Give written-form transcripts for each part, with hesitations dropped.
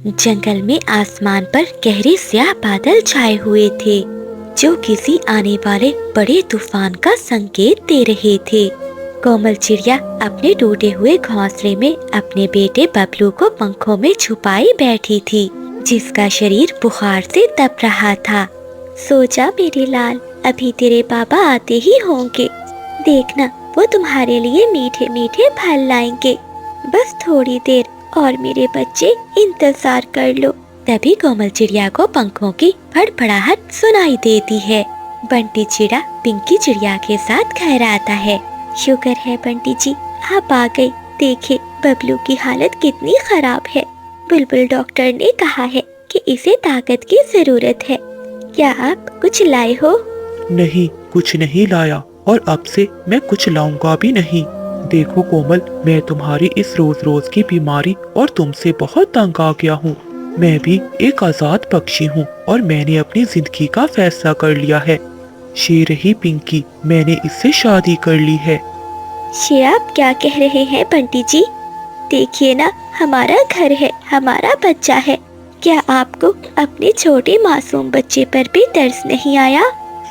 जंगल में आसमान पर गहरे स्याह बादल छाए हुए थे, जो किसी आने वाले बड़े तूफान का संकेत दे रहे थे। कोमल चिड़िया अपने टूटे हुए घोंसले में अपने बेटे बबलू को पंखों में छुपाई बैठी थी, जिसका शरीर बुखार से तप रहा था। सो जा मेरे लाल, अभी तेरे पापा आते ही होंगे। देखना, वो तुम्हारे लिए मीठे मीठे फल लाएंगे। बस थोड़ी देर और मेरे बच्चे इंतजार कर लो। तभी कोमल चिड़िया को पंखों की फड़फड़ाहट सुनाई देती है। बंटी चिड़ा पिंकी चिड़िया के साथ घर आता है। शुक्र है बंटी जी, आप आ गए। देखे, बबलू की हालत कितनी खराब है। बुलबुल डॉक्टर ने कहा है कि इसे ताकत की जरूरत है। क्या आप कुछ लाए हो? नहीं, कुछ नहीं लाया और अब से मैं कुछ लाऊंगा भी नहीं। देखो कोमल, मैं तुम्हारी इस रोज रोज की बीमारी और तुमसे बहुत तंग आ गया हूँ। मैं भी एक आजाद पक्षी हूँ और मैंने अपनी जिंदगी का फैसला कर लिया है। ये रही पिंकी, मैंने इससे शादी कर ली है। ये आप क्या कह रहे हैं बंटी जी? देखिए ना, हमारा घर है, हमारा बच्चा है। क्या आपको अपने छोटे मासूम बच्चे पर भी तरस नहीं आया?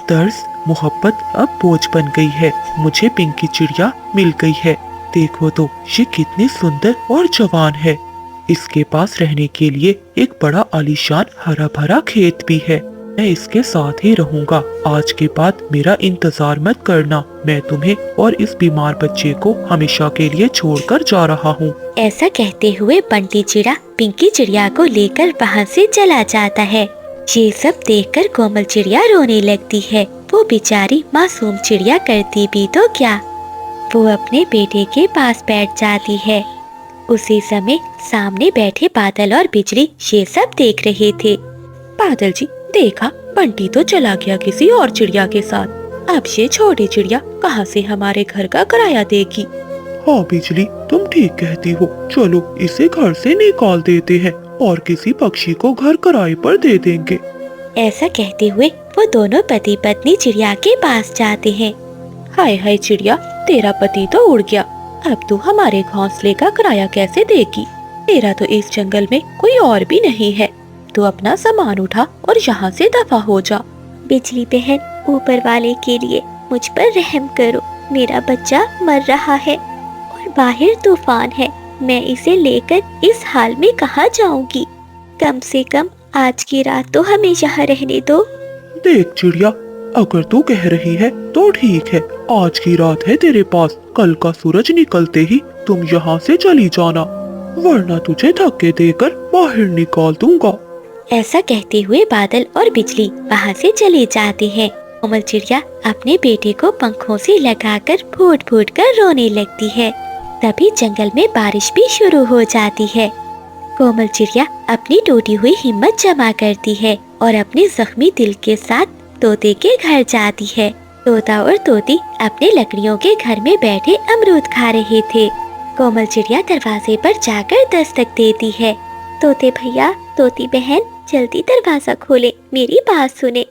तरस, मोहब्बत अब बोझ बन गई है। मुझे पिंकी चिड़िया मिल गई है। देखो तो, ये कितनी सुंदर और जवान है। इसके पास रहने के लिए एक बड़ा आलीशान हरा भरा खेत भी है। मैं इसके साथ ही रहूंगा। आज के बाद मेरा इंतजार मत करना। मैं तुम्हें और इस बीमार बच्चे को हमेशा के लिए छोड़कर जा रहा हूँ। ऐसा कहते हुए बंटी चिड़ा पिंकी चिड़िया को लेकर वहाँ से चला जाता है। ये सब देखकर कोमल चिड़िया रोने लगती है। वो बेचारी मासूम चिड़िया करती भी तो क्या। वो अपने बेटे के पास बैठ जाती है। उसी समय सामने बैठे बादल और बिजली ये सब देख रहे थे। बादल जी, देखा, बंटी तो चला गया किसी और चिड़िया के साथ। अब ये छोटी चिड़िया कहाँ से हमारे घर का किराया देगी? हाँ बिजली, तुम ठीक कहती हो। चलो इसे घर से निकाल देते हैं और किसी पक्षी को घर किराए पर दे देंगे। ऐसा कहते हुए वो दोनों पति पत्नी चिड़िया के पास जाते हैं। हाय हाय चिड़िया, तेरा पति तो उड़ गया। अब तू हमारे घोंसले का किराया कैसे देगी? तेरा तो इस जंगल में कोई और भी नहीं है। तू अपना सामान उठा और यहाँ से दफा हो जा। बिजली बहन, ऊपर वाले के लिए मुझ पर रहम करो। मेरा बच्चा मर रहा है और बाहर तूफान है। मैं इसे लेकर इस हाल में कहाँ जाऊंगी? कम से कम आज की रात तो हमें यहाँ रहने दो। देख चिड़िया, अगर तू कह रही है तो ठीक है। आज की रात है तेरे पास। कल का सूरज निकलते ही तुम यहाँ से चली जाना, वरना तुझे धक्के देकर बाहर निकाल दूंगा। ऐसा कहते हुए बादल और बिजली वहाँ से चले जाते हैं। कोमल चिड़िया अपने बेटे को पंखों से लगाकर फूट फूट कर रोने लगती है। तभी जंगल में बारिश भी शुरू हो जाती है। कोमल चिड़िया अपनी टूटी हुई हिम्मत जमा करती है और अपने जख्मी दिल के साथ तोते के घर जाती है। तोता और तोती अपने लकड़ियों के घर में बैठे अमरूद खा रहे थे। कोमल चिड़िया दरवाजे पर जाकर दस्तक देती है। तोते भैया, तोती बहन, जल्दी दरवाजा खोले, मेरी बात सुने।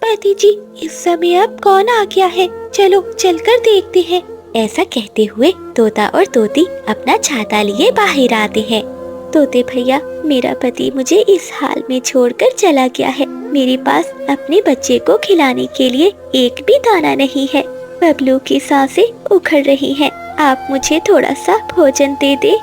पति जी, इस समय अब कौन आ गया है? चलो चलकर देखते हैं। ऐसा कहते हुए तोता और तोती अपना छाता लिए बाहर आते हैं। तोते भैया, मेरा पति मुझे इस हाल में छोड़कर चला गया है। मेरे पास अपने बच्चे को खिलाने के लिए एक भी दाना नहीं है। बबलू की सांसें उखड़ रही हैं। आप मुझे थोड़ा सा भोजन दे दे।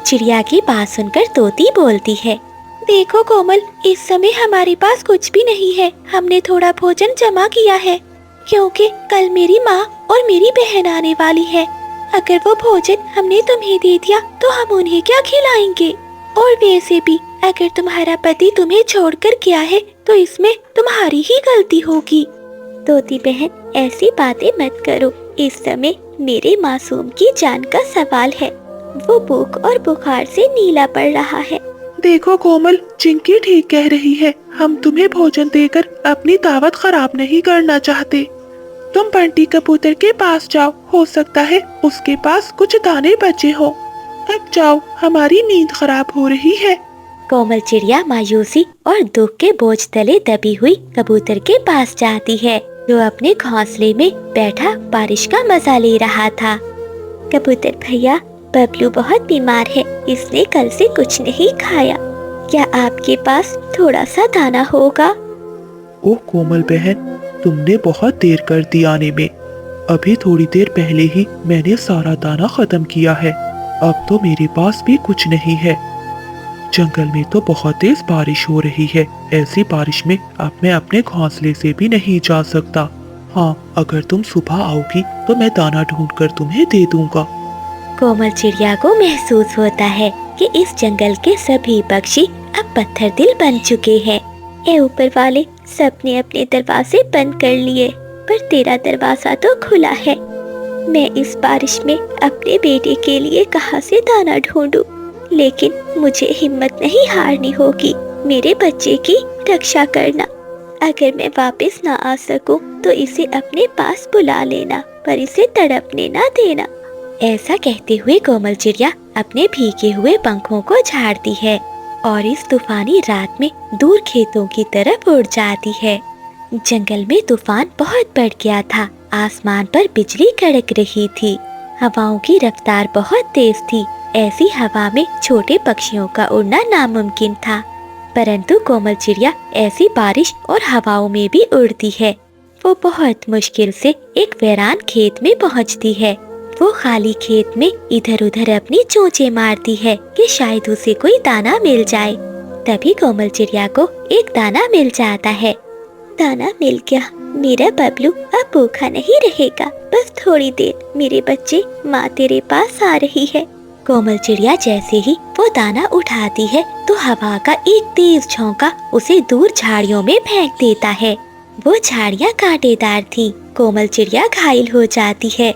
चिड़िया की बात सुनकर तोती बोलती है, देखो कोमल, इस समय हमारे पास कुछ भी नहीं है। हमने थोड़ा भोजन जमा किया है क्योंकि कल मेरी माँ और मेरी बहन आने वाली है। अगर वो भोजन हमने तुम्हें दे दिया तो हम उन्हें क्या खिलाएंगे? और वैसे भी अगर तुम्हारा पति तुम्हें छोड़कर गया है तो इसमें तुम्हारी ही गलती होगी। तोती बहन, ऐसी बातें मत करो। इस समय मेरे मासूम की जान का सवाल है। वो भूख और बुखार से नीला पड़ रहा है। देखो कोमल, चिंकी ठीक कह रही है। हम तुम्हें भोजन देकर अपनी दावत खराब नहीं करना चाहते। तुम बंटी कबूतर के पास जाओ, हो सकता है उसके पास कुछ दाने बचे हो। अब जाओ, हमारी नींद खराब हो रही है। कोमल चिड़िया मायूसी और दुख के बोझ तले दबी हुई कबूतर के पास जाती है, जो अपने घोंसले में बैठा बारिश का मजा ले रहा था। कबूतर भैया, बबलू बहुत बीमार है। इसने कल से कुछ नहीं खाया। क्या आपके पास थोड़ा सा दाना होगा? ओह कोमल बहन, तुमने बहुत देर कर दी आने में। अभी थोड़ी देर पहले ही मैंने सारा दाना खत्म किया है। अब तो मेरे पास भी कुछ नहीं है। जंगल में तो बहुत तेज बारिश हो रही है। ऐसी बारिश में अब मैं अपने घोंसले से भी नहीं जा सकता। हाँ, अगर तुम सुबह आओगी तो मैं दाना ढूंढकर तुम्हें दे दूंगा। कोमल चिड़िया को महसूस होता है कि इस जंगल के सभी पक्षी अब पत्थर दिल बन चुके हैं। ए ऊपर वाले, सबने अपने दरवाजे बंद कर लिए, पर तेरा दरवाजा तो खुला है। मैं इस बारिश में अपने बेटे के लिए कहाँ से दाना ढूंढूं? लेकिन मुझे हिम्मत नहीं हारनी होगी। मेरे बच्चे की रक्षा करना। अगर मैं वापस ना आ सकूं तो इसे अपने पास बुला लेना, पर इसे तड़पने ना देना। ऐसा कहते हुए कोमल चिड़िया अपने भीगे हुए पंखों को झाड़ती है और इस तूफानी रात में दूर खेतों की तरफ उड़ जाती है। जंगल में तूफान बहुत बढ़ गया था। आसमान पर बिजली कड़क रही थी। हवाओं की रफ्तार बहुत तेज थी। ऐसी हवा में छोटे पक्षियों का उड़ना नामुमकिन था, परंतु कोमल चिड़िया ऐसी बारिश और हवाओं में भी उड़ती है। वो बहुत मुश्किल से एक वीरान खेत में पहुंचती है। वो खाली खेत में इधर उधर अपनी चोंचें मारती है कि शायद उसे कोई दाना मिल जाए। तभी कोमल चिड़िया को एक दाना मिल जाता है। दाना मिल गया। मेरा बबलू अब भूखा नहीं रहेगा। बस थोड़ी देर, मेरे बच्चे, माँ तेरे पास आ रही है। कोमल चिड़िया जैसे ही वो दाना उठाती है तो हवा का एक तेज झोंका उसे दूर झाड़ियों में फेंक देता है। वो झाड़ियाँ कांटेदार थी। कोमल चिड़िया घायल हो जाती है।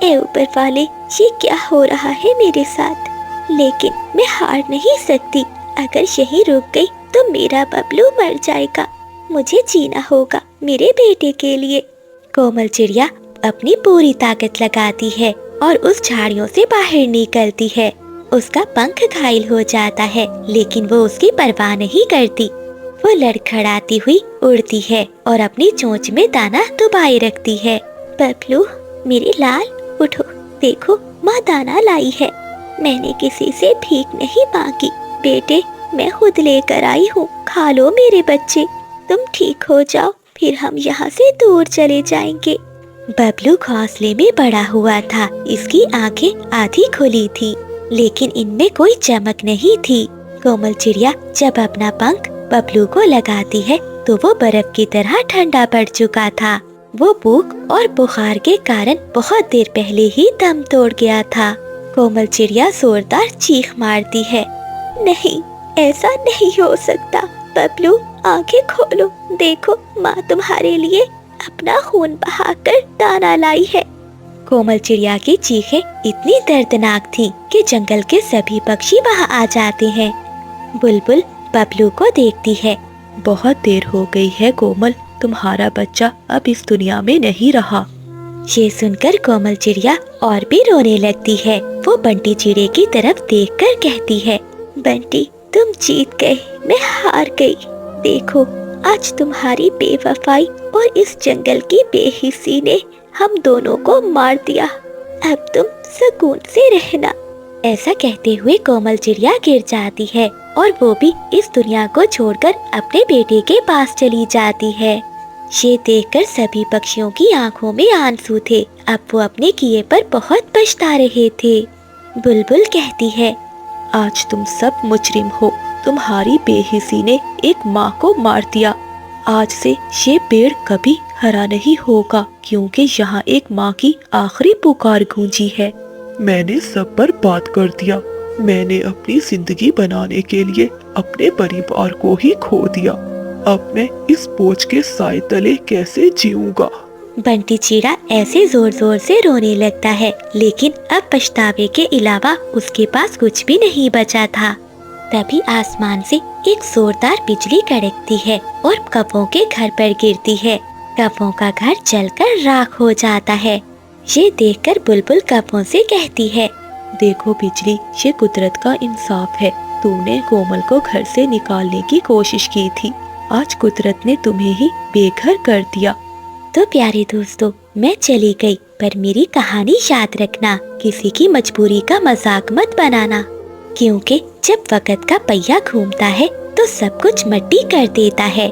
ए ऊपर वाले, ये क्या हो रहा है मेरे साथ? लेकिन मैं हार नहीं सकती। अगर यही रुक गई तो मेरा बबलू मर जाएगा। मुझे जीना होगा मेरे बेटे के लिए। कोमल चिड़िया अपनी पूरी ताकत लगाती है और उस झाड़ियों से बाहर निकलती है। उसका पंख घायल हो जाता है, लेकिन वो उसकी परवाह नहीं करती। वो लड़खड़ाती हुई उड़ती है और अपनी चोंच में दाना दबाए रखती है। बबलू मेरे लाल, उठो, देखो माँ दाना लाई है। मैंने किसी से भीख नहीं मांगी। बेटे, मैं खुद लेकर आई हूँ। खा लो मेरे बच्चे। तुम ठीक हो जाओ, फिर हम यहाँ से दूर चले जाएंगे। बबलू घोंसले में बड़ा हुआ था। इसकी आंखें आधी खुली थी, लेकिन इनमें कोई चमक नहीं थी। कोमल चिड़िया जब अपना पंख बबलू को लगाती है तो वो बर्फ की तरह ठंडा पड़ चुका था। वो भूख और बुखार के कारण बहुत देर पहले ही दम तोड़ गया था। कोमल चिड़िया जोरदार चीख मारती है। नहीं, ऐसा नहीं हो सकता। बबलू, आंखें खोलो, देखो माँ तुम्हारे लिए अपना खून बहाकर दाना लाई है। कोमल चिड़िया की चीखें इतनी दर्दनाक थी कि जंगल के सभी पक्षी वहाँ आ जाते हैं। बुलबुल बबलू को देखती है। बहुत देर हो गई है कोमल, तुम्हारा बच्चा अब इस दुनिया में नहीं रहा। ये सुनकर कोमल चिड़िया और भी रोने लगती है। वो बंटी चिड़े की तरफ देखकर कहती है, बंटी तुम जीत गए, मैं हार गई। देखो, आज तुम्हारी बेवफाई और इस जंगल की बेहिस्सी ने हम दोनों को मार दिया। अब तुम सुकून से रहना। ऐसा कहते हुए कोमल चिड़िया गिर जाती है और वो भी इस दुनिया को छोड़कर अपने बेटे के पास चली जाती है। ये देखकर सभी पक्षियों की आंखों में आंसू थे। अब वो अपने किए पर बहुत पछता रहे थे। बुलबुल कहती है, आज तुम सब मुजरिम हो। तुम्हारी बेहिसी ने एक माँ को मार दिया। आज से ये पेड़ कभी हरा नहीं होगा, क्योंकि यहाँ एक माँ की आखिरी पुकार गूंजी है। मैंने सब पर बात कर दिया। मैंने अपनी जिंदगी बनाने के लिए अपने परिवार को ही खो दिया। अब मैं इस बोझ के साए तले कैसे जीऊंगा? बंटी चिड़ा ऐसे जोर जोर से रोने लगता है, लेकिन अब पछतावे के अलावा उसके पास कुछ भी नहीं बचा था। तभी आसमान से एक जोरदार बिजली कड़कती है और कौवों के घर पर गिरती है। कौवों का घर जलकर राख हो जाता है। ये देखकर बुलबुल कौवों से कहती है, देखो बिजली, ये कुदरत का इंसाफ है। तूने कोमल को घर से निकालने की कोशिश की थी, आज कुदरत ने तुम्हें ही बेघर कर दिया। तो प्यारे दोस्तों, मैं चली गई, पर मेरी कहानी याद रखना, किसी की मजबूरी का मजाक मत बनाना। क्योंकि जब वक्त का पहिया घूमता है तो सब कुछ मट्टी कर देता है।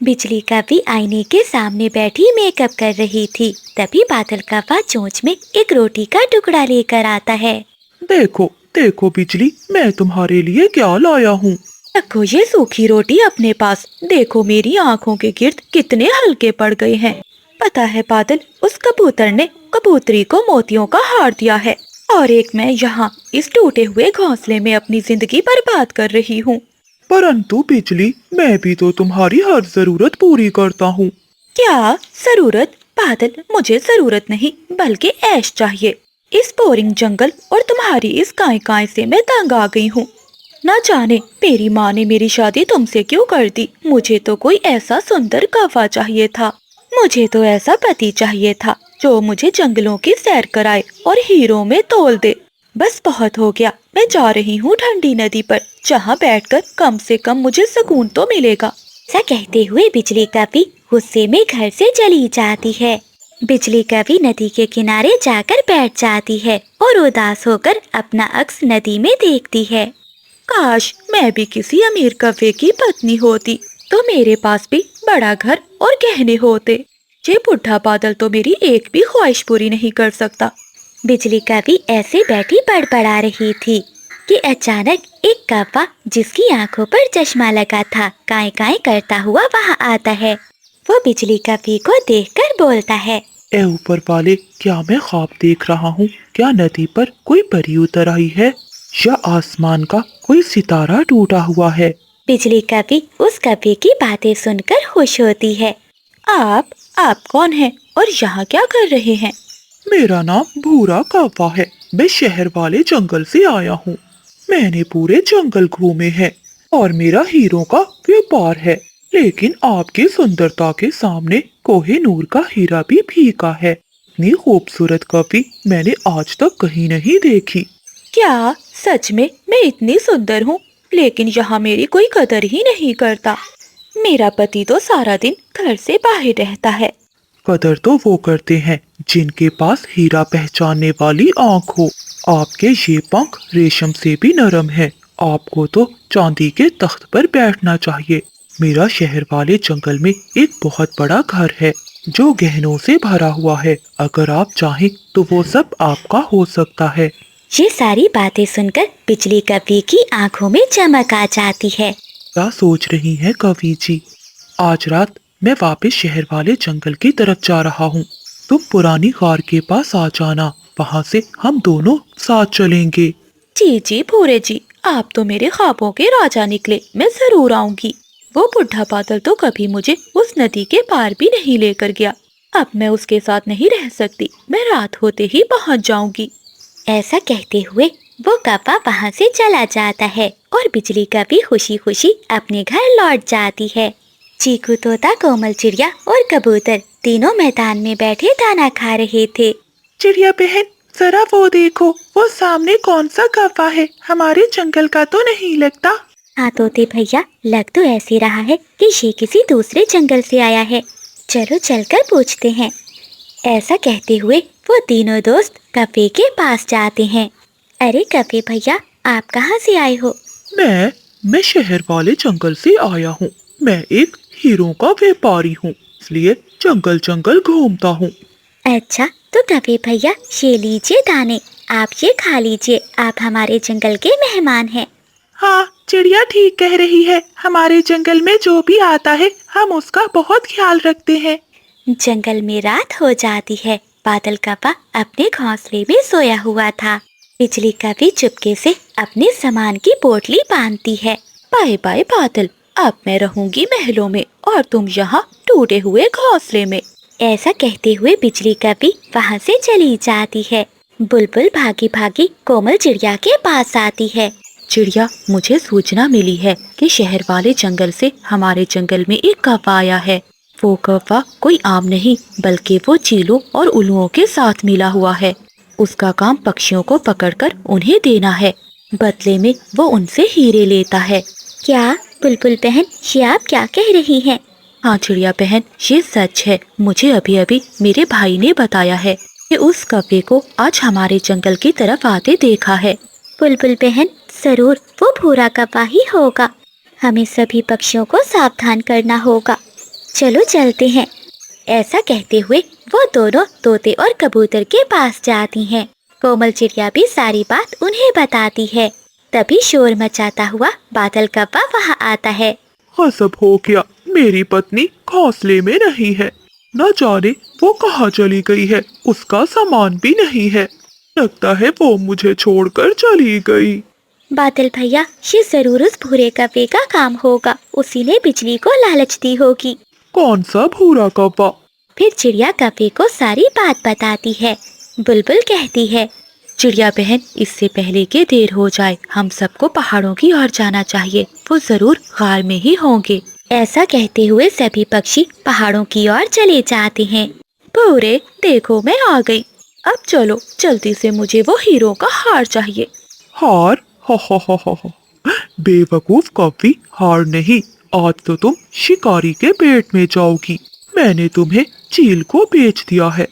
बिजली कव्वी आईने के सामने बैठी मेकअप कर रही थी। तभी बादल कव्वा चोंच में एक रोटी का टुकड़ा लेकर आता है। देखो देखो बिजली, मैं तुम्हारे लिए क्या लाया हूँ। रखो ये सूखी रोटी अपने पास। देखो मेरी आँखों के गिर्द कितने हल्के पड़ गए हैं। पता है बादल, उस कबूतर ने कबूतरी को मोतियों का हार दिया है और एक मैं यहाँ इस टूटे हुए घोंसले में अपनी जिंदगी बर्बाद कर रही हूँ। परंतु बिजली, मैं भी तो तुम्हारी हर जरूरत पूरी करता हूँ। क्या जरूरत? बादल, मुझे जरूरत नहीं बल्कि ऐश चाहिए। इस बोरिंग जंगल और तुम्हारी इस काई काई से मैं तंग आ गई हूँ। न जाने मेरी माँ ने मेरी शादी तुमसे क्यों कर दी। मुझे तो कोई ऐसा सुंदर कव्वा चाहिए था। मुझे तो ऐसा पति चाहिए था जो मुझे जंगलों की सैर कराए और हीरों में तोल दे। बस बहुत हो गया। मैं जा रही हूँ ठंडी नदी पर, जहाँ बैठकर कम से कम मुझे सुकून तो मिलेगा। ऐसा कहते हुए बिजली कव्वी गुस्से में घर से चली जाती है। बिजली कव्वी नदी के किनारे जाकर बैठ जाती है और उदास होकर अपना अक्स नदी में देखती है। काश मैं भी किसी अमीर कव्वे की पत्नी होती तो मेरे पास भी बड़ा घर और गहने होते। ये बुढ़ा बादल तो मेरी एक भी ख्वाहिश पूरी नहीं कर सकता। बिजली कव्वी ऐसे बैठी बड़बड़ा रही थी कि अचानक एक कव्वा जिसकी आंखों पर चश्मा लगा था काई काई करता हुआ वहां आता है। वो बिजली कव्वी को देखकर बोलता है, ए ऊपर वाले, क्या मैं ख्वाब देख रहा हूँ? क्या नदी पर कोई परी उतर आई है या आसमान का कोई सितारा टूटा हुआ है? बिजली कव्वी उस कव्वे की बातें सुनकर खुश होती है। आप कौन हैं और यहाँ क्या कर रहे हैं? मेरा नाम भूरा कव्वा है। मैं शहर वाले जंगल से आया हूँ। मैंने पूरे जंगल घूमे हैं और मेरा हीरों का व्यापार है। लेकिन आपकी सुंदरता के सामने कोहिनूर का हीरा भी फीका है। इतनी खूबसूरत कव्वी मैंने आज तक कहीं नहीं देखी। क्या सच में मैं इतनी सुंदर हूँ? लेकिन यहाँ मेरी कोई कदर ही नहीं करता। मेरा पति तो सारा दिन घर से बाहर रहता है। कदर तो वो करते हैं जिनके पास हीरा पहचानने वाली आँख हो। आपके ये पंख रेशम से भी नरम है। आपको तो चांदी के तख्त पर बैठना चाहिए। मेरा शहर वाले जंगल में एक बहुत बड़ा घर है जो गहनों से भरा हुआ है। अगर आप चाहें तो वो सब आपका हो सकता है। ये सारी बातें सुनकर बिजली कव्वी की आंखों में चमक आ जाती है। क्या सोच रही हैं कव्वी जी? आज रात मैं वापस शहर वाले जंगल की तरफ जा रहा हूँ। तुम पुरानी गार के पास आ जाना, वहाँ से हम दोनों साथ चलेंगे। जी जी भूरे जी, आप तो मेरे ख्वाबों के राजा निकले। मैं जरूर आऊंगी। वो बुढ़ा बादल तो कभी मुझे उस नदी के पार भी नहीं लेकर गया। अब मैं उसके साथ नहीं रह सकती। मैं रात होते ही पहुँच जाऊंगी। ऐसा कहते हुए वो कव्वा वहाँ से चला जाता है और बिजली कव्वी खुशी खुशी अपने घर लौट जाती है। चीकू तोता, कोमल चिड़िया और कबूतर तीनों मैदान में बैठे दाना खा रहे थे। चिड़िया बहन, जरा वो देखो, वो सामने कौन सा कव्वा है? हमारे जंगल का तो नहीं लगता। हाँ तोते भैया, लग तो ऐसे रहा है कि ये किसी दूसरे जंगल से आया है। चलो चलकर पूछते हैं। ऐसा कहते हुए वो तीनों दोस्त कव्वे के पास जाते हैं। अरे कव्वे भैया, आप कहाँ से आए हो? मैं शहर वाले जंगल से आया हूँ। मैं एक हीरों का व्यापारी हूँ, इसलिए जंगल जंगल घूमता हूँ। अच्छा तो कव्वे भैया, ये लीजिए दाने, आप ये खा लीजिए। आप हमारे जंगल के मेहमान हैं। हाँ, चिड़िया ठीक कह रही है। हमारे जंगल में जो भी आता है हम उसका बहुत ख्याल रखते हैं। जंगल में रात हो जाती है। बादल कव्वा अपने घोंसले में सोया हुआ था। बिजली कव्वी चुपके से अपने सामान की पोटली बांधती है। बाय बाय बादल, अब मैं रहूंगी महलों में और तुम यहाँ टूटे हुए घोंसले में। ऐसा कहते हुए बिजली कव्वी वहाँ से चली जाती है। बुलबुल भागी भागी कोमल चिड़िया के पास आती है। चिड़िया, मुझे सूचना मिली है कि शहर वाले जंगल से हमारे जंगल में एक कव्वा आया है। वो कव्वा कोई आम नहीं बल्कि वो चीलों और उल्लुओं के साथ मिला हुआ है। उसका काम पक्षियों को पकड़कर उन्हें देना है। बदले में वो उनसे हीरे लेता है। क्या बुलबुल बहन, ये आप क्या कह रही हैं? हाँ चिड़िया बहन, ये सच है। मुझे अभी अभी मेरे भाई ने बताया है कि उस कव्वे को आज हमारे जंगल की तरफ आते देखा है। बुलबुल बहन, जरूर वो भूरा कौवा ही होगा। हमें सभी पक्षियों को सावधान करना होगा। चलो चलते हैं। ऐसा कहते हुए वो दोनों तोते और कबूतर के पास जाती हैं। कोमल चिड़िया भी सारी बात उन्हें बताती है। तभी शोर मचाता हुआ बादल कौवा वहाँ आता है। गजब हो गया, मेरी पत्नी घोंसले में नहीं है। न जाने वो कहाँ चली गई है, उसका सामान भी नहीं है। लगता है वो मुझे छोड़कर चली गई। बादल भैया, ये जरूर उस भूरे कौवे का काम होगा। उसी ने बिजली को लालच दी होगी। कौन सा भूरा कौवा? फिर चिड़िया कौवे को सारी बात बताती है। बुलबुल कहती है, चिड़िया बहन, इससे पहले कि देर हो जाए हम सबको पहाड़ों की ओर जाना चाहिए। वो जरूर गार में ही होंगे। ऐसा कहते हुए सभी पक्षी पहाड़ों की ओर चले जाते हैं। भूरे, देखो मैं आ गई। अब चलो जल्दी से, मुझे वो हीरो का हार चाहिए। हार? हा। बेवकूफ कौवी, हार नहीं। आज तो तुम शिकारी के पेट में जाओगी। मैंने तुम्हें चील को बेच दिया है।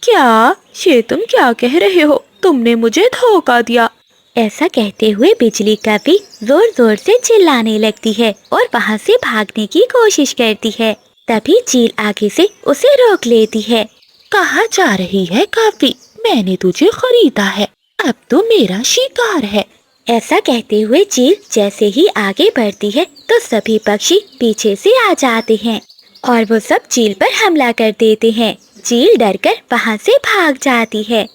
क्या? ये तुम क्या कह रहे हो? तुमने मुझे धोखा दिया। ऐसा कहते हुए बिजली कौवी जोर जोर से चिल्लाने लगती है और वहाँ से भागने की कोशिश करती है। तभी चील आगे से उसे रोक लेती है। कहाँ जा रही है कौवी? मैंने तुझे खरीदा है, अब तो मेरा शिकार है। ऐसा कहते हुए चील जैसे ही आगे बढ़ती है तो सभी पक्षी पीछे से आ जाते हैं और वो सब चील पर हमला कर देते हैं। चील डरकर वहाँ से भाग जाती है।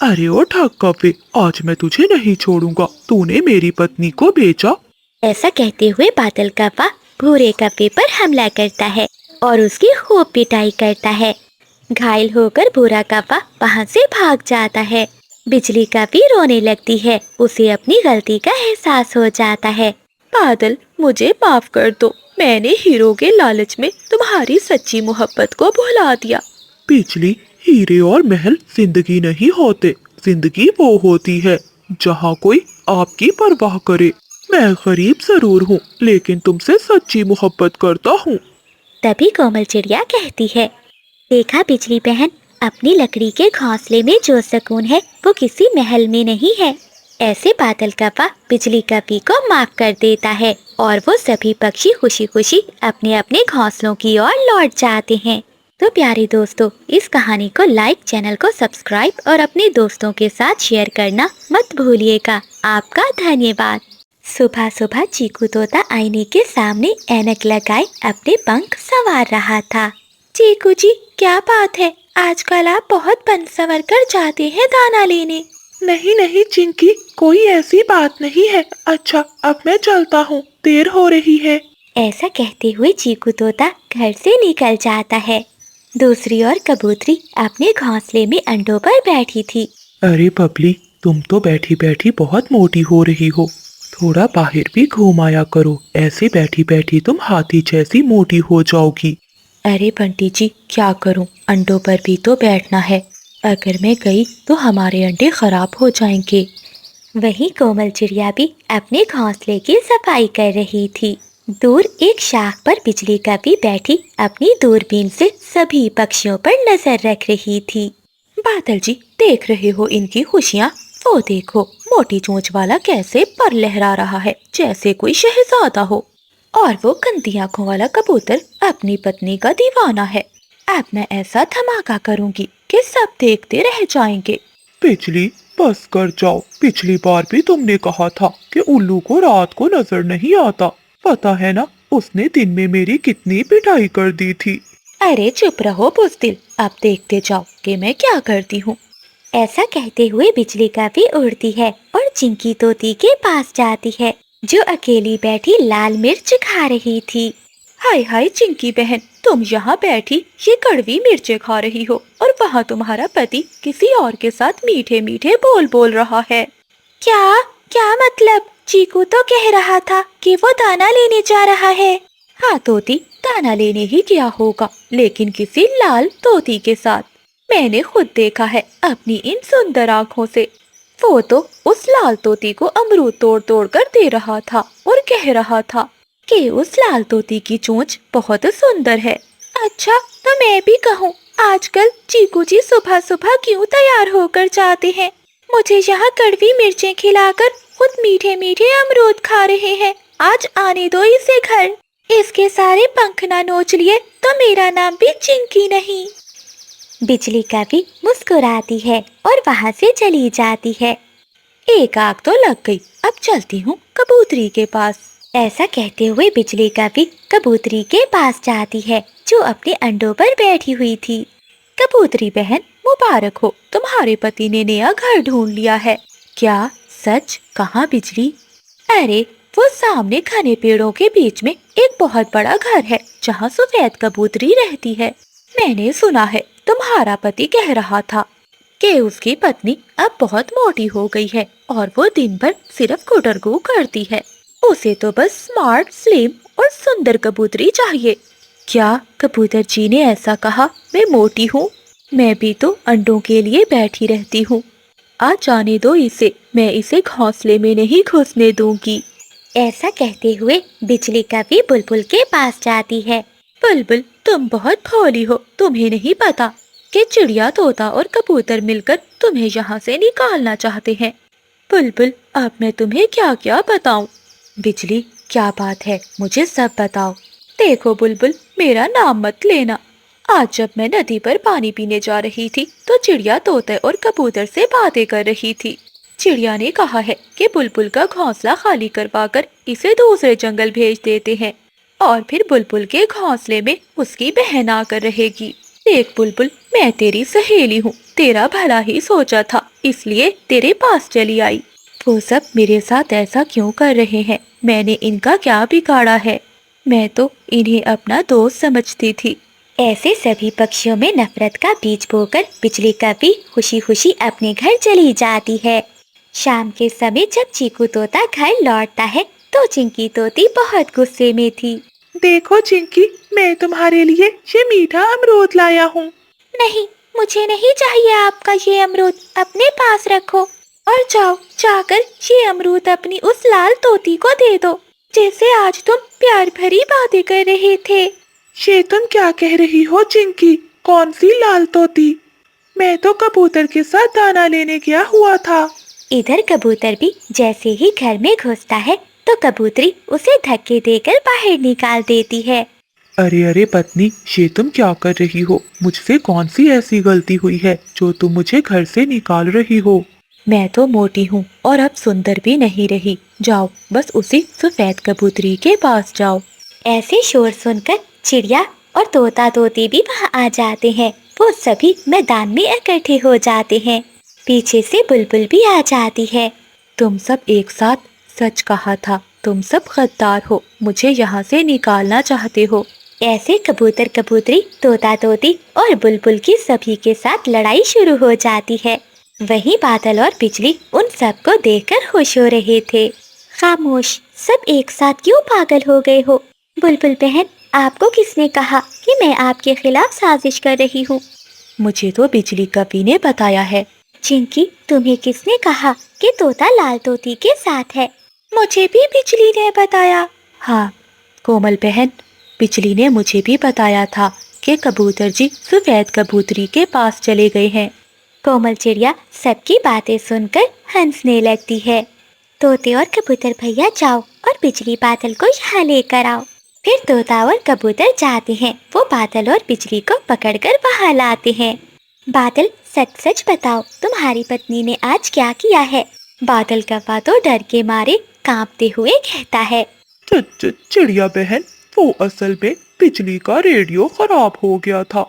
अरे ओ ठग कौवे, आज मैं तुझे नहीं छोड़ूंगा। तूने मेरी पत्नी को बेचा। ऐसा कहते हुए बादल कौवा भूरे कौवे पर हमला करता है और उसकी खूब पिटाई करता है। घायल होकर भूरा कौवा वहाँ से भाग जाता है। बिजली कौवी रोने लगती है। उसे अपनी गलती का एहसास हो जाता है। बादल, मुझे माफ कर दो। मैंने हीरो के लालच में तुम्हारी सच्ची मोहब्बत को भुला दिया। बिजली, हीरे और महल जिंदगी नहीं होते। जिंदगी वो होती है जहाँ कोई आपकी परवाह करे। मैं गरीब जरूर हूँ, लेकिन तुमसे सच्ची मोहब्बत करता हूँ। तभी कोमल चिड़िया कहती है, देखा बिजली बहन, अपनी लकड़ी के घोंसले में जो सुकून है वो किसी महल में नहीं है। ऐसे बादल कौवा बिजली कौवी को माफ कर देता है और वो सभी पक्षी खुशी खुशी अपने अपने घोंसलों की ओर लौट जाते हैं। तो प्यारे दोस्तों, इस कहानी को लाइक, चैनल को सब्सक्राइब और अपने दोस्तों के साथ शेयर करना मत भूलिएगा। आपका धन्यवाद। सुबह सुबह चीकू तोता आईने के सामने ऐनक लगाए अपने पंख संवार रहा था। चीकू जी, क्या बात है? आजकल आप बहुत बन संवर कर जाते हैं दाना लेने। नहीं नहीं चिंकी, कोई ऐसी बात नहीं है। अच्छा, अब मैं चलता हूँ, देर हो रही है। ऐसा कहते हुए चीकू तोता घर से निकल जाता है। दूसरी ओर कबूतरी अपने घोंसले में अंडों पर बैठी थी। अरे बबली, तुम तो बैठी बैठी बहुत मोटी हो रही हो। थोड़ा बाहर भी घूम आया करो। ऐसे बैठी बैठी तुम हाथी जैसी मोटी हो जाओगी। अरे बंटी जी, क्या करूं? अंडों पर भी तो बैठना है। अगर मैं गई तो हमारे अंडे खराब हो जाएंगे। वहीं कोमल चिड़िया भी अपने घोंसले की सफाई कर रही थी। दूर एक शाख पर बिजली कौवी बैठी अपनी दूरबीन से सभी पक्षियों पर नजर रख रही थी। बादल जी, देख रहे हो इनकी खुशियाँ? वो देखो, मोटी चोंच वाला कैसे पर लहरा रहा है जैसे कोई शहजादा हो। और वो गंदी आंखों वाला कबूतर अपनी पत्नी का दीवाना है। अब मैं ऐसा धमाका करूंगी कि सब देखते रह जाएंगे। बिजली, बस कर जाओ। पिछली बार भी तुमने कहा था कि उल्लू को रात को नजर नहीं आता। पता है ना, उसने दिन में मेरी कितनी पिटाई कर दी थी। अरे चुप रहो बुज़दिल, अब देखते जाओ कि मैं क्या करती हूँ। ऐसा कहते हुए बिजली कौवी उड़ती है और चिंकी तोती के पास जाती है, जो अकेली बैठी लाल मिर्च खा रही थी। हाय हाय चिंकी बहन, तुम यहाँ बैठी ये कड़वी मिर्चें खा रही हो और वहाँ तुम्हारा पति किसी और के साथ मीठे मीठे बोल बोल रहा है। क्या क्या मतलब? चीकू तो कह रहा था कि वो दाना लेने जा रहा है। हाँ तोती, दाना लेने ही गया होगा, लेकिन किसी लाल तोती के साथ। मैंने खुद देखा है अपनी इन सुंदर आँखों से। वो तो उस लाल तोती को अमरूद तोड़ तोड़ कर दे रहा था और कह रहा था कि उस लाल तोती की चोंच बहुत सुंदर है। अच्छा, तो मैं भी कहूँ, आजकल चीकू जी सुबह सुबह क्यों तैयार होकर जाते हैं? मुझे यहाँ कड़वी मिर्चें खिलाकर खुद मीठे मीठे अमरूद खा रहे हैं। आज आने दो इसे घर। इसके सारे पंख ना नोच लिए तो मेरा नाम भी चिंकी नहीं। बिजली कभी मुस्कुराती है और वहाँ से चली जाती है। एक आग तो लग गई, अब चलती हूँ कबूतरी के पास। ऐसा कहते हुए बिजली कभी कबूतरी के पास जाती है जो अपने अंडों पर बैठी हुई थी। कबूतरी बहन, मुबारक हो, तुम्हारे पति ने नया घर ढूंढ लिया है। क्या सच? कहाँ बिजली? अरे वो सामने घने पेड़ों के बीच में एक बहुत बड़ा घर है जहाँ सफेद कबूतरी रहती है। मैंने सुना है तुम्हारा पति कह रहा था कि उसकी पत्नी अब बहुत मोटी हो गई है और वो दिन भर सिर्फ गुटरगू करती है। उसे तो बस स्मार्ट, स्लिम और सुंदर कबूतरी चाहिए। क्या कबूतर जी ने ऐसा कहा? मैं मोटी हूँ? मैं भी तो अंडों के लिए बैठी रहती हूँ। आ जाने दो इसे, मैं इसे घोंसले में नहीं घुसने दूंगी। ऐसा कहते हुए बिजली कभी बुलबुल के पास जाती है। बुलबुल, तुम बहुत भोली हो। तुम्हें नहीं पता कि चिड़िया, तोता और कबूतर मिलकर तुम्हें यहाँ से निकालना चाहते हैं। बुलबुल, अब मैं तुम्हें क्या क्या बताऊं? बिजली, क्या बात है, मुझे सब बताओ। देखो बुलबुल, मेरा नाम मत लेना। आज जब मैं नदी पर पानी पीने जा रही थी तो चिड़िया, तोते और कबूतर से बातें कर रही थी। चिड़िया ने कहा है कि बुलबुल का घोंसला खाली करवाकर इसे दूसरे जंगल भेज देते हैं और फिर बुलबुल के घोंसले में उसकी बहन आकर रहेगी। देख बुलबुल, मैं तेरी सहेली हूँ, तेरा भला ही सोचा था, इसलिए तेरे पास चली आई। वो सब मेरे साथ ऐसा क्यों कर रहे हैं? मैंने इनका क्या बिगाड़ा है? मैं तो इन्हें अपना दोस्त समझती थी। ऐसे सभी पक्षियों में नफरत का बीज बोकर बिजली कभी खुशी खुशी अपने घर चली जाती है। शाम के समय जब चीकू तोता घर लौटता है तो चिंकी तोती बहुत गुस्से में थी। देखो चिंकी, मैं तुम्हारे लिए ये मीठा अमरूद लाया हूँ। नहीं, मुझे नहीं चाहिए आपका ये अमरूद, अपने पास रखो और जाओ, जाकर ये अमरूद अपनी उस लाल तोती को दे दो जैसे आज तुम प्यार भरी बातें कर रहे थे। ये तुम क्या कह रही हो चिंकी? कौन सी लाल तोती? मैं तो कबूतर के साथ दाना लेने गया हुआ था। इधर कबूतर भी जैसे ही घर में घुसता है तो कबूतरी उसे धक्के देकर बाहर निकाल देती है। अरे अरे पत्नी, ये तुम क्या कर रही हो? मुझसे कौन सी ऐसी गलती हुई है जो तुम मुझे घर से निकाल रही हो? मैं तो मोटी हूँ और अब सुंदर भी नहीं रही। जाओ, बस उसी सफेद कबूतरी के पास जाओ। ऐसे शोर सुनकर चिड़िया और तोता तोती भी वहाँ आ जाते हैं। वो सभी मैदान में इकट्ठे हो जाते हैं। पीछे से बुलबुल भी आ जाती है। तुम सब एक साथ सच कहा था, तुम सब गद्दार हो, मुझे यहाँ से निकालना चाहते हो। ऐसे कबूतर कबूतरी, तोता तोती और बुलबुल की सभी के साथ लड़ाई शुरू हो जाती है। वहीं बादल और बिजली उन सबको देखकर खुश हो रहे थे। खामोश, सब एक साथ क्यों पागल हो गए हो? बुलबुल बहन, आपको किसने कहा कि मैं आपके खिलाफ साजिश कर रही हूँ? मुझे तो बिजली कवि ने बताया है। चिंकी, तुम्हें किसने कहा कि तोता लाल तोती के साथ है? मुझे भी बिजली ने बताया। हाँ कोमल बहन, बिजली ने मुझे भी बताया था कि कबूतर जी सफेद कबूतरी के पास चले गए हैं। कोमल चिड़िया सबकी बातें सुनकर हंसने लगती है। तोते और कबूतर भैया जाओ और बिजली बादल को यहाँ लेकर आओ। फिर तोता और कबूतर जाते हैं। वो बादल और बिजली को पकड़कर वहाँ लाते हैं। बादल, सच सच बताओ, तुम्हारी पत्नी ने आज क्या किया है? बादल कव्वा तो डर के मारे कांपते हुए कहता है। चिड़िया बहन, वो असल में बिजली का रेडियो खराब हो गया था,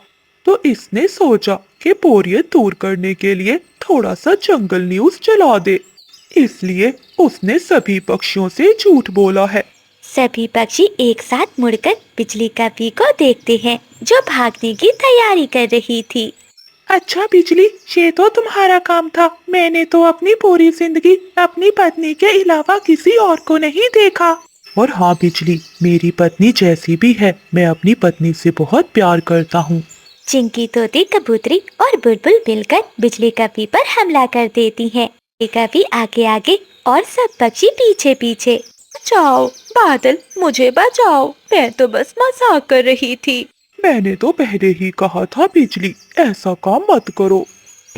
तो इसने सोचा कि बोरियत दूर करने के लिए थोड़ा सा जंगल न्यूज चला दे, इसलिए उसने सभी पक्षियों से झूठ बोला है। सभी पक्षी एक साथ मुड़कर बिजली कव्वी को देखते हैं जो भागने की तैयारी कर रही थी। अच्छा बिजली, ये तो तुम्हारा काम था। मैंने तो अपनी पूरी जिंदगी अपनी पत्नी के अलावा किसी और को नहीं देखा। और हाँ बिजली, मेरी पत्नी जैसी भी है, मैं अपनी पत्नी से बहुत प्यार करता हूँ। चिंकी, तोती, कबूतरी और बुलबुल मिलकर बिजली कव्वी पर हमला कर देती हैं। कव्वी आगे आगे और सब पक्षी पीछे पीछे। बचाओ बादल, मुझे बचाओ, मैं तो बस मजाक कर रही थी। मैंने तो पहले ही कहा था बिजली, ऐसा काम मत करो।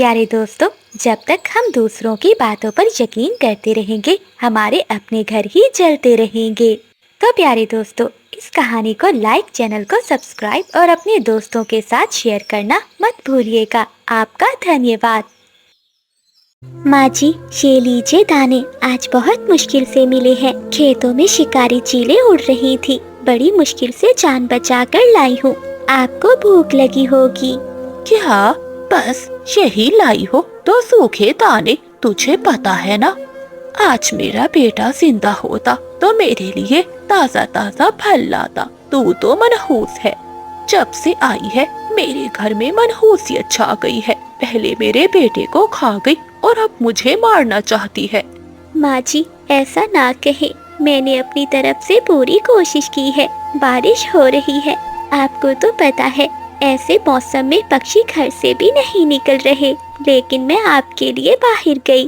प्यारे दोस्तों, जब तक हम दूसरों की बातों पर यकीन करते रहेंगे, हमारे अपने घर ही जलते रहेंगे। तो प्यारे दोस्तों, इस कहानी को लाइक, चैनल को सब्सक्राइब और अपने दोस्तों के साथ शेयर करना मत भूलिएगा। आपका धन्यवाद। माँ जी, ये लीजिए दाने, आज बहुत मुश्किल से मिले हैं। खेतों में शिकारी चीलें उड़ रही थी, बड़ी मुश्किल से जान बचाकर लाई हूँ। आपको भूख लगी होगी। क्या बस यही लाई हो तो सूखे दाने? तुझे पता है ना, आज मेरा बेटा जिंदा होता तो मेरे लिए ताजा ताजा फल लाता। तू तो मनहूस है। जब से आई है मेरे घर में मनहूसियत छा गई है। पहले मेरे बेटे को खा गई और अब मुझे मारना चाहती है। माँ जी, ऐसा ना कहे, मैंने अपनी तरफ से पूरी कोशिश की है। बारिश हो रही है, आपको तो पता है ऐसे मौसम में पक्षी घर से भी नहीं निकल रहे, लेकिन मैं आपके लिए बाहर गई।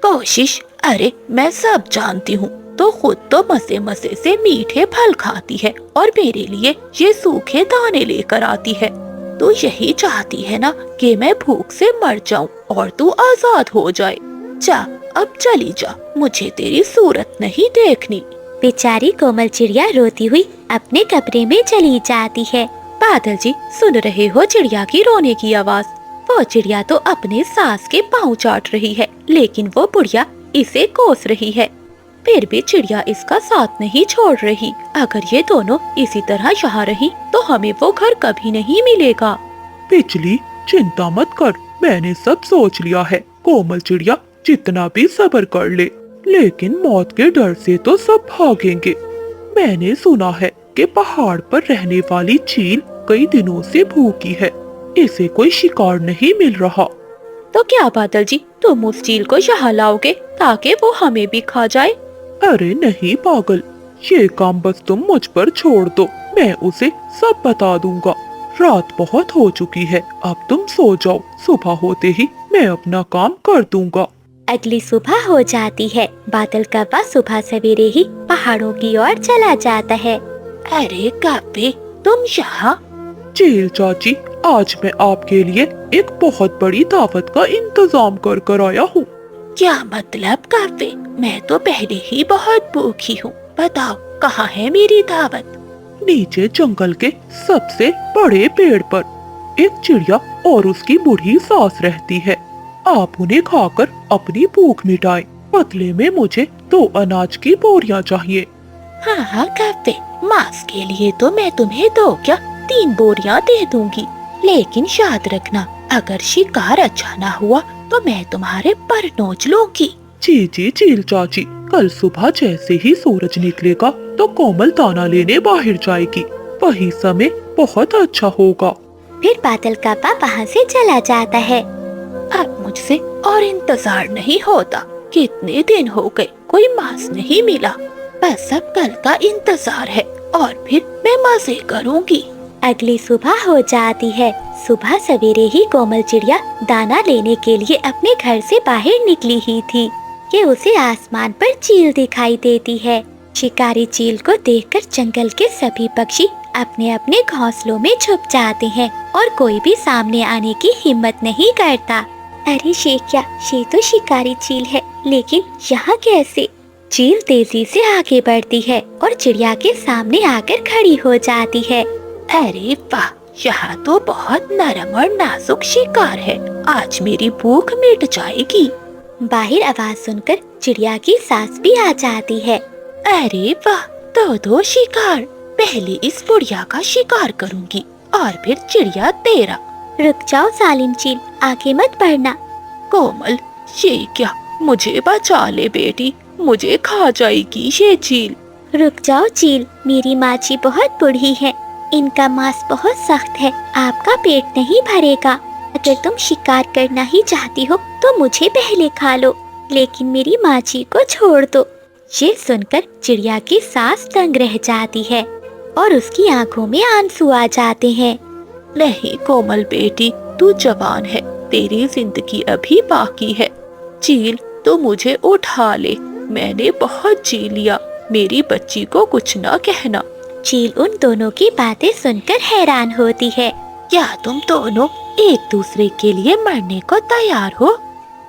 कोशिश? अरे मैं सब जानती हूँ। तो खुद तो मजे मजे से मीठे फल खाती है और मेरे लिए ये सूखे दाने लेकर आती है। तू यही चाहती है ना कि मैं भूख से मर जाऊं और तू आजाद हो जाए। जा, अब चली जा, मुझे तेरी सूरत नहीं देखनी। बेचारी कोमल चिड़िया रोती हुई अपने कमरे में चली जाती है। बादल जी, सुन रहे हो चिड़िया की रोने की आवाज? वो चिड़िया तो अपने सास के पाँव चाट रही है, लेकिन वो बुढ़िया इसे कोस रही है। फिर भी चिड़िया इसका साथ नहीं छोड़ रही। अगर ये दोनों इसी तरह यहाँ रही तो हमें वो घर कभी नहीं मिलेगा। बिजली, चिंता मत कर, मैंने सब सोच लिया है। कोमल चिड़िया जितना भी सब्र कर ले, लेकिन मौत के डर से तो सब भागेंगे। मैंने सुना है कि पहाड़ पर रहने वाली चील कई दिनों से भूखी है, इसे कोई शिकार नहीं मिल रहा। तो क्या बादल जी, तुम उस चील को यहाँ लाओगे ताकि वो हमें भी खा जाए? अरे नहीं पागल, ये काम बस तुम मुझ पर छोड़ दो, मैं उसे सब बता दूंगा। रात बहुत हो चुकी है, अब तुम सो जाओ, सुबह होते ही मैं अपना काम कर दूंगा। अगली सुबह हो जाती है। बादल कौवा सुबह सवेरे ही पहाड़ों की ओर चला जाता है। अरे कौवे, तुम यहाँ? चील चाची, आज मैं आपके लिए एक बहुत बड़ी दावत का इंतजाम कर आया हूँ। क्या मतलब कौवे? मैं तो पहले ही बहुत भूखी हूँ। बताओ, कहाँ है मेरी दावत? नीचे जंगल के सबसे बड़े पेड़ पर एक चिड़िया और उसकी बूढ़ी सास रहती है। आप उन्हें खाकर अपनी भूख मिटाएं। बदले में मुझे 2 अनाज की बोरियां चाहिए। हाँ हाँ कौवे, मांस के लिए तो मैं तुम्हें 2 क्या 3 बोरियां दे दूंगी, लेकिन याद रखना, अगर शिकार अच्छा ना हुआ तो मैं तुम्हारे पर नोच लूंगी। जी जी चील चाची, कल सुबह जैसे ही सूरज निकलेगा तो कोमल दाना लेने बाहर जाएगी, वही समय बहुत अच्छा होगा। फिर बादल कौवा वहाँ से चला जाता है। अब मुझसे और इंतजार नहीं होता। कितने दिन हो गए कोई मांस नहीं मिला। बस अब कल का इंतजार है और फिर मैं मजे करूंगी। अगली सुबह हो जाती है। सुबह सवेरे ही कोमल चिड़िया दाना लेने के लिए अपने घर से बाहर निकली ही थी कि उसे आसमान पर चील दिखाई देती है। शिकारी चील को देखकर जंगल के सभी पक्षी अपने अपने घोंसलों में छुप जाते हैं और कोई भी सामने आने की हिम्मत नहीं करता। अरे ये तो शिकारी चील है, लेकिन यहाँ कैसे? चील तेजी से आगे बढ़ती है और चिड़िया के सामने आकर खड़ी हो जाती है। अरे वाह, यहाँ तो बहुत नरम और नाजुक शिकार है। आज मेरी भूख मिट जाएगी। बाहर आवाज सुनकर चिड़िया की सास भी आ जाती है। अरे वाह, 2 शिकार। पहले इस बुढ़िया का शिकार करूंगी और फिर चिड़िया तेरा। रुक जाओ जालिम चील, आगे मत बढ़ना। कोमल, ये क्या? मुझे बचा ले बेटी, मुझे खा जाएगी ये चील। रुक जाओ चील, मेरी माची बहुत बूढ़ी है, इनका मांस बहुत सख्त है, आपका पेट नहीं भरेगा। अगर तुम शिकार करना ही चाहती हो तो मुझे पहले खा लो, लेकिन मेरी माची को छोड़ दो। ये सुनकर चिड़िया की सांस तंग रह जाती है और उसकी आंखों में आंसू आ जाते हैं। नहीं कोमल बेटी, तू जवान है, तेरी जिंदगी अभी बाकी है। चील, तू मुझे उठा ले, मैंने बहुत जी लिया, मेरी बच्ची को कुछ ना कहना। चील उन दोनों की बातें सुनकर हैरान होती है। क्या तुम दोनों एक दूसरे के लिए मरने को तैयार हो।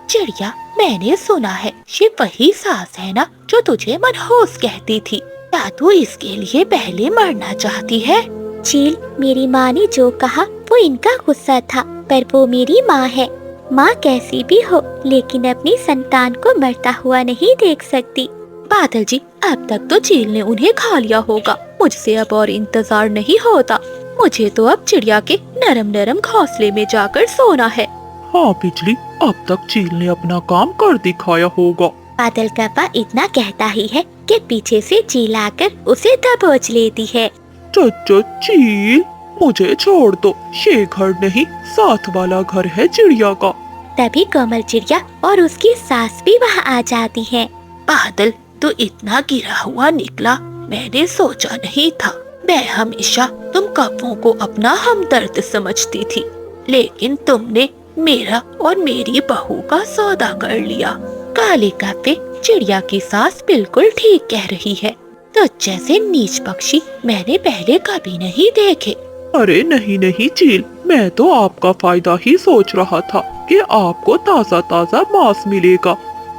चिड़िया, मैंने सुना है ये वही सास है ना जो तुझे मनहूस कहती थी। क्या तू इसके लिए पहले मरना चाहती है? चील, मेरी माँ ने जो कहा वो इनका गुस्सा था, पर वो मेरी माँ है। माँ कैसी भी हो, लेकिन अपनी संतान को मरता हुआ नहीं देख सकती। बादल जी, अब तक तो चील ने उन्हें खा लिया होगा। मुझसे अब और इंतजार नहीं होता। मुझे तो अब चिड़िया के नरम नरम घोंसले में जाकर सोना है। हाँ बिजली, अब तक चील ने अपना काम कर दिखाया होगा। बादल कप्पा इतना कहता ही है कि पीछे से चील आकर उसे दबोच लेती है। चचा चील, मुझे छोड़ दो, ये घर नहीं साथ वाला घर है चिड़िया का। तभी कोमल चिड़िया और उसकी सास भी वहाँ आ जाती है। बादल, तो इतना गिरा हुआ निकला, मैंने सोचा नहीं था। मैं हमेशा तुम कौवों को अपना हमदर्द समझती थी, लेकिन तुमने मेरा और मेरी बहू का सौदा कर लिया। काले कप्पे, चिड़िया की सास बिल्कुल ठीक कह रही है। तो जैसे नीच पक्षी मैंने पहले कभी नहीं देखे। अरे नहीं नहीं चील, मैं तो आपका फायदा ही सोच रहा था कि आपको ताजा ताजा मांस मिलेगा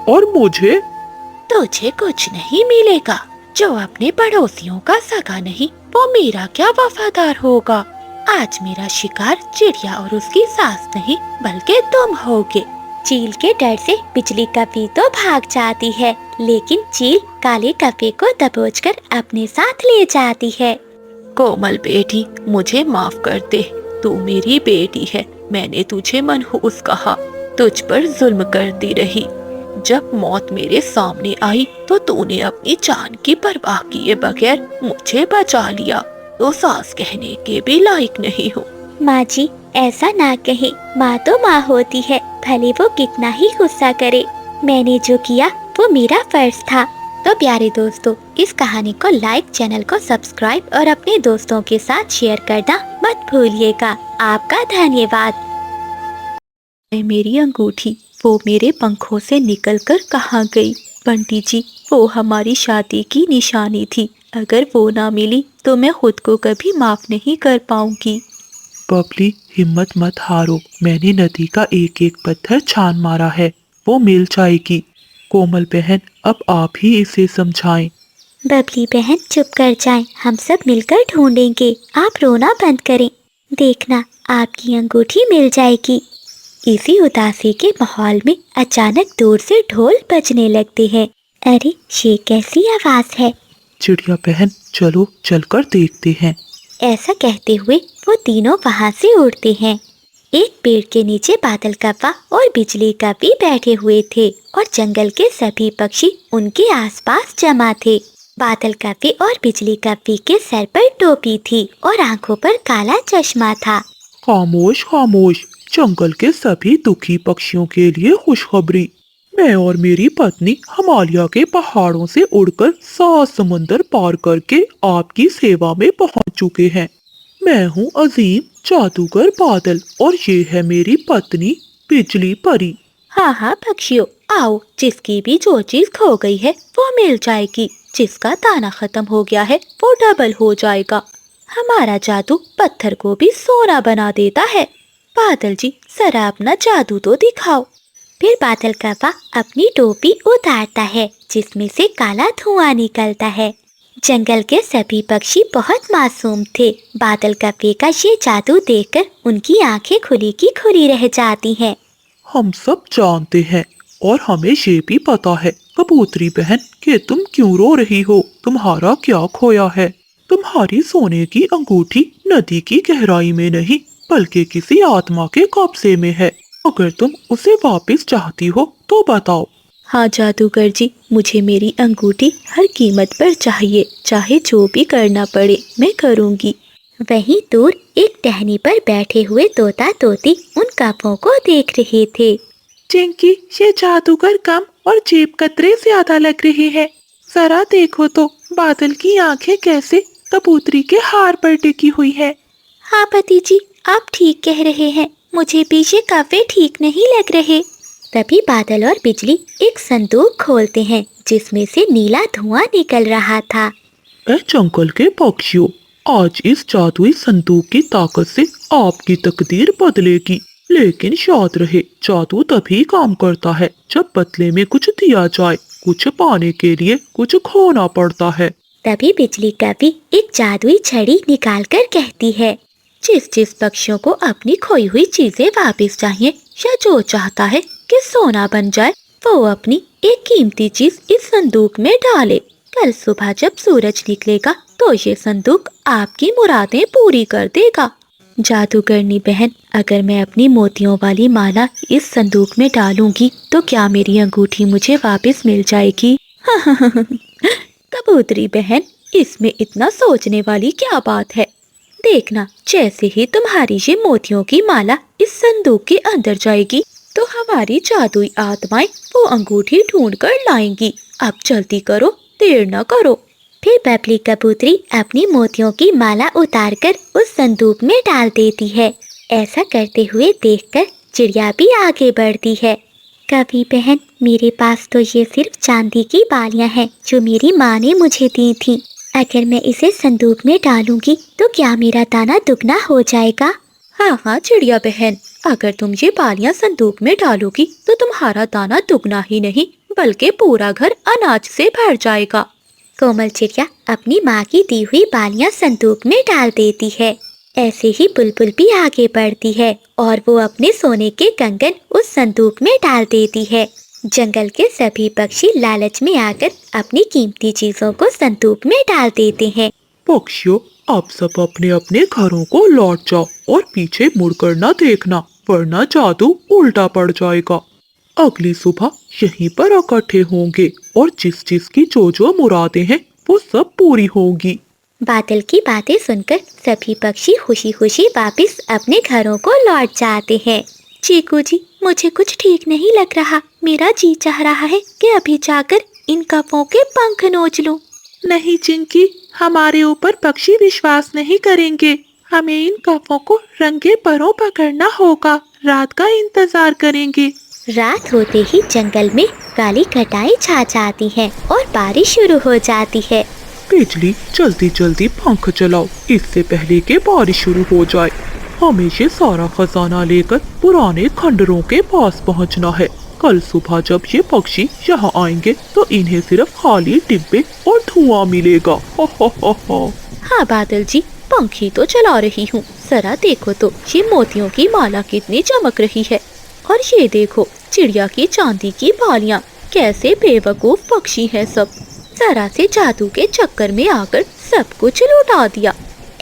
और मुझे। तुझे कुछ नहीं मिलेगा। जो अपने पड़ोसियों का सगा नहीं, वो मेरा क्या वफादार होगा। आज मेरा शिकार चिड़िया और उसकी सास नहीं, बल्कि तुम होगे। चील के डर से बिजली कप्पी तो भाग जाती है, लेकिन चील काले कप्पे को दबोचकर अपने साथ ले जाती है। कोमल बेटी, मुझे माफ कर दे। तू मेरी बेटी है। मैंने तुझे मनहूस कहा, तुझ पर जुल्म करती रही। जब मौत मेरे सामने आई तो तूने अपनी जान की परवाह किए बगैर मुझे बचा लिया। तो सास कहने के भी लायक नहीं हो। माँ जी, ऐसा ना कहे। माँ तो माँ होती है, भले वो कितना ही गुस्सा करे। मैंने जो किया वो मेरा फर्ज था। तो प्यारे दोस्तों, इस कहानी को लाइक, चैनल को सब्सक्राइब और अपने दोस्तों के साथ शेयर करना मत भूलिएगा। आपका धन्यवाद। मेरी अंगूठी, वो मेरे पंखों से निकलकर कहाँ गई? बंटी जी, वो हमारी शादी की निशानी थी। अगर वो ना मिली तो मैं खुद को कभी माफ नहीं कर पाऊंगी। बबली, हिम्मत मत हारो। मैंने नदी का एक एक पत्थर छान मारा है, वो मिल जाएगी। कोमल बहन, अब आप ही इसे समझाएं। बबली बहन, चुप कर जाएं, हम सब मिलकर ढूंढेंगे। आप रोना बंद करें। देखना, आपकी अंगूठी मिल जाएगी। इसी उदासी के माहौल में अचानक दूर से ढोल बजने लगते हैं। अरे, ये कैसी आवाज है? चिड़िया बहन, चलो चलकर देखते हैं। ऐसा कहते हुए वो तीनों वहाँ से उड़ते हैं। एक पेड़ के नीचे बादल कप्पा और बिजली कप्पी बैठे हुए थे और जंगल के सभी पक्षी उनके आसपास जमा थे। बादल कप्पी और बिजली कप्पी के सर पर टोपी थी और आंखों पर काला चश्मा था। खामोश खामोश, जंगल के सभी दुखी पक्षियों के लिए खुशखबरी। मैं और मेरी पत्नी हिमालय के पहाड़ों से उड़कर 7 समंदर पार करके आपकी सेवा में पहुंच चुके हैं। मैं हूँ अजीम जादूगर बादल और ये है मेरी पत्नी बिजली परी। हाँ हाँ पक्षियों, आओ। जिसकी भी जो चीज खो गई है वो मिल जाएगी। जिसका दाना खत्म हो गया है वो डबल हो जाएगा। हमारा जादू पत्थर को भी सोना बना देता है। बादल जी, जरा अपना जादू तो दिखाओ। फिर बादल कप्पा अपनी टोपी उतारता है, जिसमें से काला धुआं निकलता है। जंगल के सभी पक्षी बहुत मासूम थे। बादल कप्पे का ये जादू देखकर उनकी आंखें खुली की खुली रह जाती हैं। हम सब जानते हैं और हमें ये भी पता है कबूतरी बहन कि तुम क्यों रो रही हो। तुम्हारा क्या खोया है? तुम्हारी सोने की अंगूठी नदी की गहराई में नहीं, बल्कि किसी आत्मा के कब्जे में है। अगर तुम उसे वापस चाहती हो तो बताओ। हाँ जादूगर जी, मुझे मेरी अंगूठी हर कीमत पर चाहिए। चाहे जो भी करना पड़े मैं करूँगी। वहीं दूर एक टहनी पर बैठे हुए तोता तोती उन कप्पों को देख रहे थे। चिंकी, ये जादूगर कम और जेब कतरे ज्यादा लग रहे हैं। जरा देखो तो बादल की आंखें कैसे कबूतरी के हार पर टिकी हुई है। हाँ पति जी, आप ठीक कह रहे हैं। मुझे पीछे कप्पे ठीक नहीं लग रहे। तभी बादल और बिजली एक संदूक खोलते हैं, जिसमें से नीला धुआं निकल रहा था। जंगल के पक्षियों, आज इस जादुई संदूक की ताकत से आपकी तकदीर बदलेगी। लेकिन याद रहे, जादू तभी काम करता है जब बदले में कुछ दिया जाए। कुछ पाने के लिए कुछ खोना पड़ता है। तभी बिजली कवि एक जादुई छड़ी निकालकर कहती है, जिस जिस पक्षियों को अपनी खोई हुई चीजें वापस चाहिए या जो चाहता है कि सोना बन जाए, वो अपनी एक कीमती चीज इस संदूक में डाले। कल सुबह जब सूरज निकलेगा तो ये संदूक आपकी मुरादें पूरी कर देगा। जादूगरनी बहन, अगर मैं अपनी मोतियों वाली माला इस संदूक में डालूंगी तो क्या मेरी अंगूठी मुझे वापस मिल जाएगी? कबूतरी बहन, इसमें इतना सोचने वाली क्या बात है? देखना, जैसे ही तुम्हारी ये मोतियों की माला इस संदूक के अंदर जाएगी तो हमारी जादुई आत्माएं वो अंगूठी ढूंढ कर लाएंगी। अब जल्दी करो, देर न करो। फिर बबली कबूतरी अपनी मोतियों की माला उतारकर उस संदूक में डाल देती है। ऐसा करते हुए देखकर चिड़िया भी आगे बढ़ती है। कवि बहन, मेरे पास तो ये सिर्फ चांदी की बालियां हैं जो मेरी माँ ने मुझे दी थी। अगर मैं इसे संदूक में डालूंगी तो क्या मेरा दाना दुगना हो जाएगा? हाँ हाँ चिड़िया बहन, अगर तुम ये बालियां संदूक में डालोगी तो तुम्हारा दाना दुगना ही नहीं बल्कि पूरा घर अनाज से भर जाएगा। कोमल चिड़िया अपनी माँ की दी हुई बालियां संदूक में डाल देती है। ऐसे ही बुलबुल भी आगे बढ़ती है और वो अपने सोने के कंगन उस संदूक में डाल देती है। जंगल के सभी पक्षी लालच में आकर अपनी कीमती चीजों को संदूक में डाल देते हैं। पक्षियों, आप सब अपने अपने घरों को लौट जाओ और पीछे मुड़कर न देखना, वरना जादू उल्टा पड़ जाएगा। अगली सुबह यहीं पर इकट्ठे होंगे और जिस जिस की जो मुरादें हैं वो सब पूरी होंगी। बादल की बातें सुनकर सभी पक्षी खुशी खुशी वापस अपने घरों को लौट जाते हैं। चीकू जी, मुझे कुछ ठीक नहीं लग रहा। मेरा जी चाह रहा है कि अभी जाकर इन कपों के पंख नोच लूं। नहीं चिंकी, हमारे ऊपर पक्षी विश्वास नहीं करेंगे। हमें इन कपों को रंगे परों पकड़ना होगा। रात का इंतजार करेंगे। रात होते ही जंगल में काली घटाएं छा जाती हैं और बारिश शुरू हो जाती है। बिजली, जल्दी जल्दी पंख चलाओ, इससे पहले कि बारिश शुरू हो जाए। हमें ये सारा खजाना लेकर पुराने खंडरों के पास पहुंचना है। कल सुबह जब ये पक्षी यहाँ आएंगे तो इन्हें सिर्फ खाली डिब्बे और धुआं मिलेगा। हाँ बादल जी, पंखी तो चला रही हूँ। जरा देखो तो ये मोतियों की माला कितनी चमक रही है, और ये देखो चिड़िया की चांदी की बालियां। कैसे बेवकूफ पक्षी हैं सब। जरा से जादू के चक्कर में आकर सब कुछ लुटा दिया।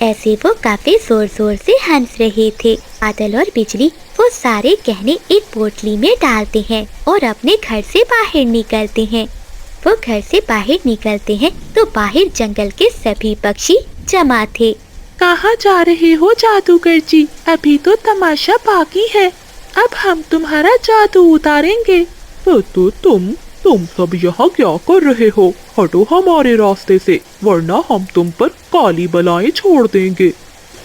ऐसे वो काफी जोर जोर से हंस रहे थे। बादल और बिजली वो सारे गहने एक पोटली में डालते हैं और अपने घर से बाहर निकलते हैं। वो घर से बाहर निकलते हैं तो बाहर जंगल के सभी पक्षी जमा थे। कहाँ जा रहे हो जादूगर जी? अभी तो तमाशा बाकी है। अब हम तुम्हारा जादू उतारेंगे। तो तुम सब यहाँ क्या कर रहे हो? हटो हमारे रास्ते से, वरना हम तुम पर काली बलाएं छोड़ देंगे।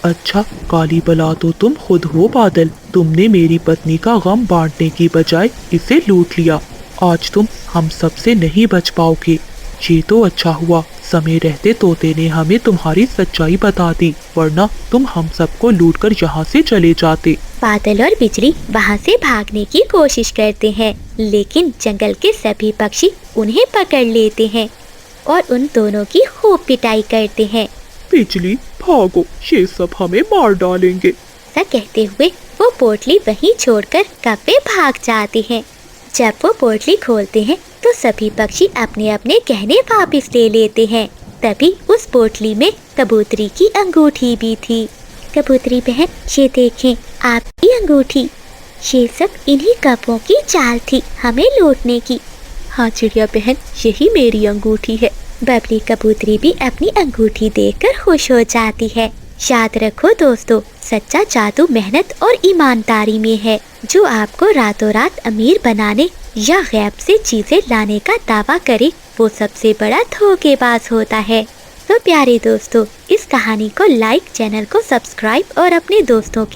अच्छा, काली बला तो तुम खुद हो बादल। तुमने मेरी पत्नी का गम बांटने की बजाय इसे लूट लिया। आज तुम हम सब से नहीं बच पाओगे। ये तो अच्छा हुआ, समय रहते तोते ने हमें तुम्हारी सच्चाई बता दी, वरना तुम हम सबको लूटकर यहाँ से चले जाते। बादल और बिजली वहाँ से भागने की कोशिश करते हैं, लेकिन जंगल के सभी पक्षी उन्हें पकड़ लेते हैं और उन दोनों की खूब पिटाई करते हैं। बिजली भागो, ये सब हमें मार डालेंगे। ऐसा कहते हुए वो पोटली वहीं छोड़कर कव्वे भाग जाते हैं। जब वो पोटली खोलते हैं तो सभी पक्षी अपने अपने गहने वापस ले लेते हैं। तभी उस पोटली में कबूतरी की अंगूठी भी थी। कबूतरी बहन, ये देखें आपकी अंगूठी। ये सब इन्हीं कपों की चाल थी हमें लूटने की। हाँ चिड़िया बहन, यही मेरी अंगूठी है। बबली कबूतरी भी अपनी अंगूठी देखकर खुश हो जाती है। याद रखो दोस्तों, सच्चा जादू मेहनत और ईमानदारी में है। जो आपको रातों रात अमीर बनाने या गैब से चीजें लाने का दावा करे, वो सबसे बड़ा धोखेबाज होता है। तो प्यारे दोस्तों, इस कहानी को लाइक, चैनल को सब्सक्राइब और अपने दोस्तों के